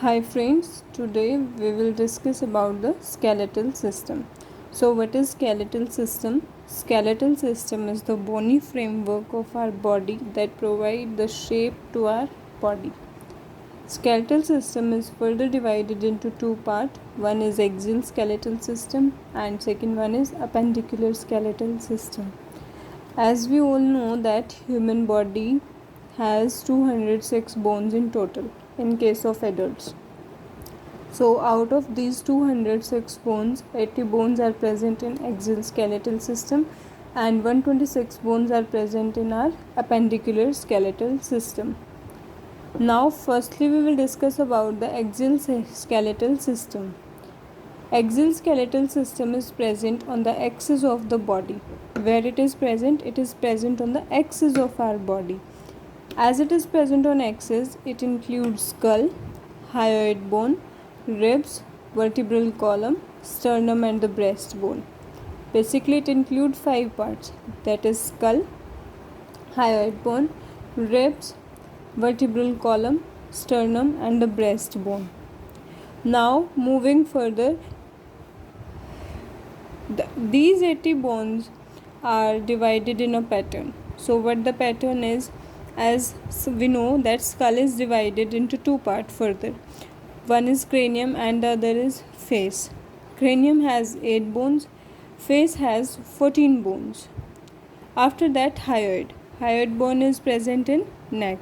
Hi friends, today we will discuss about the skeletal system. So what is skeletal system? Skeletal system is the bony framework of our body that provide the shape to our body. Skeletal system is further divided into two parts. One is axial skeletal system and second one is appendicular skeletal system. As we all know that human body has 206 bones in total in case of adults. So out of these 206 bones, 80 bones are present in axial skeletal system and 126 bones are present in our appendicular skeletal system. Now firstly we will discuss about the axial skeletal system. Axial skeletal system is present on the axis of the body. Where it is present? It is present on the axis of our body. As it is present on axis, it includes skull, hyoid bone, ribs, vertebral column, sternum and the breastbone. Basically it includes 5 parts, that is skull, hyoid bone, ribs, vertebral column, sternum and the breastbone. Now moving further, these 80 bones are divided in a pattern. So what the pattern is, as we know that skull is divided into two parts further. One is cranium and the other is face. Cranium has 8 bones, face has 14 bones. After that, hyoid. Hyoid bone is present in neck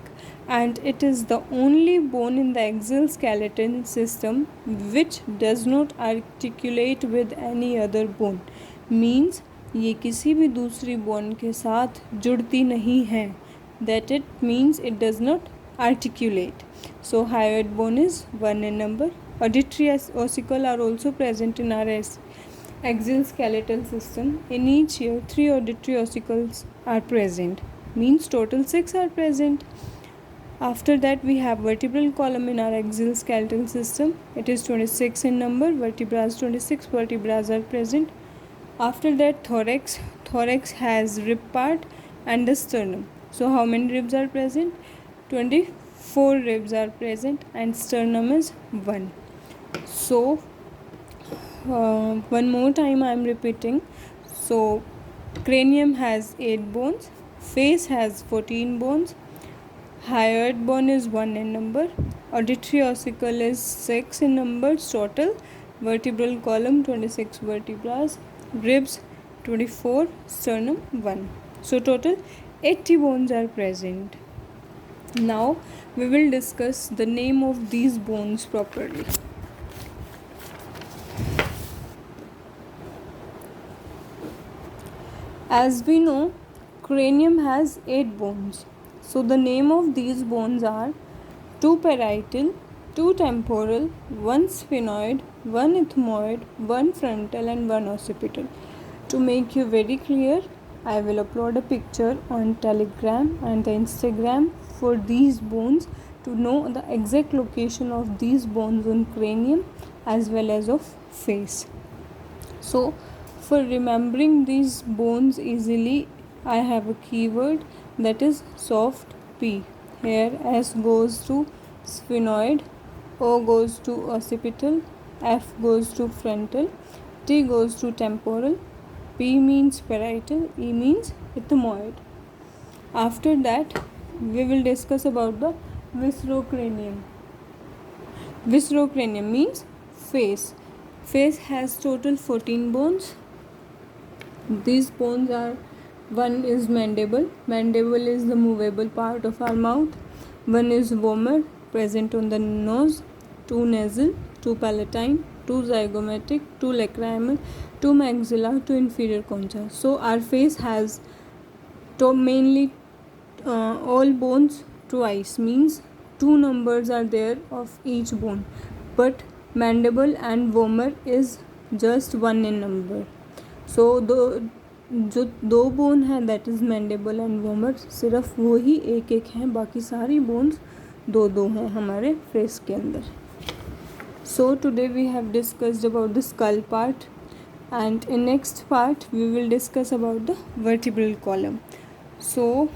and it is the only bone in the axial skeleton system which does not articulate with any other bone. Means ये किसी भी दूसरी bone के साथ जुड़ती नहीं है. That it means it does not articulate. So hyoid bone is 1 in number. Auditory ossicle are also present in our axial skeletal system. In each year 3 auditory ossicles are present. Means total 6 are present. After that we have vertebral column in our axial skeletal system. It is 26 in number. Vertebrae 26 vertebrae are present. After that thorax. Thorax has rib part and the sternum. So how many ribs are present? 24 ribs are present and sternum is 1. So one more time I am repeating. So cranium has 8 bones, face has 14 bones, hyoid bone is 1 in number, auditory ossicle is 6 in number total, vertebral column 26 vertebrae, ribs 24, sternum 1. So total 80 bones are present. Now we will discuss the name of these bones properly. As we know, cranium has 8 bones. So the name of these bones are 2 parietal, 2 temporal, 1 sphenoid, 1 ethmoid, 1 frontal and 1 occipital. To make you very clear, I will upload a picture on Telegram and the Instagram for these bones to know the exact location of these bones on cranium as well as of face. So for remembering these bones easily, I have a keyword that is soft P. Here S goes to sphenoid, O goes to occipital, F goes to frontal, T goes to temporal, P means parietal, E means ethmoid. After that, we will discuss about the viscerocranium. Viscerocranium means face. Face has total 14 bones. These bones are, one is mandible. Mandible is the movable part of our mouth. One is vomer, present on the nose. 2 nasal, 2 palatine, 2 zygomatic, 2 lacrimal, 2 maxilla, 2 inferior concha. So our face has mainly all bones twice, means 2 numbers are there of each bone, but mandible and vomer is just 1 in number. So जो 2 bone है that is mandible and vomer, सिर्फ वो ही एक एक हैं, बाकी सारी bones 2 हैं हमारे फेस के अंदर. So today we have discussed about the skull part and in next part we will discuss about the vertebral column. So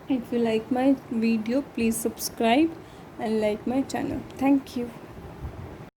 if you like my video, please subscribe and like my channel. Thank you.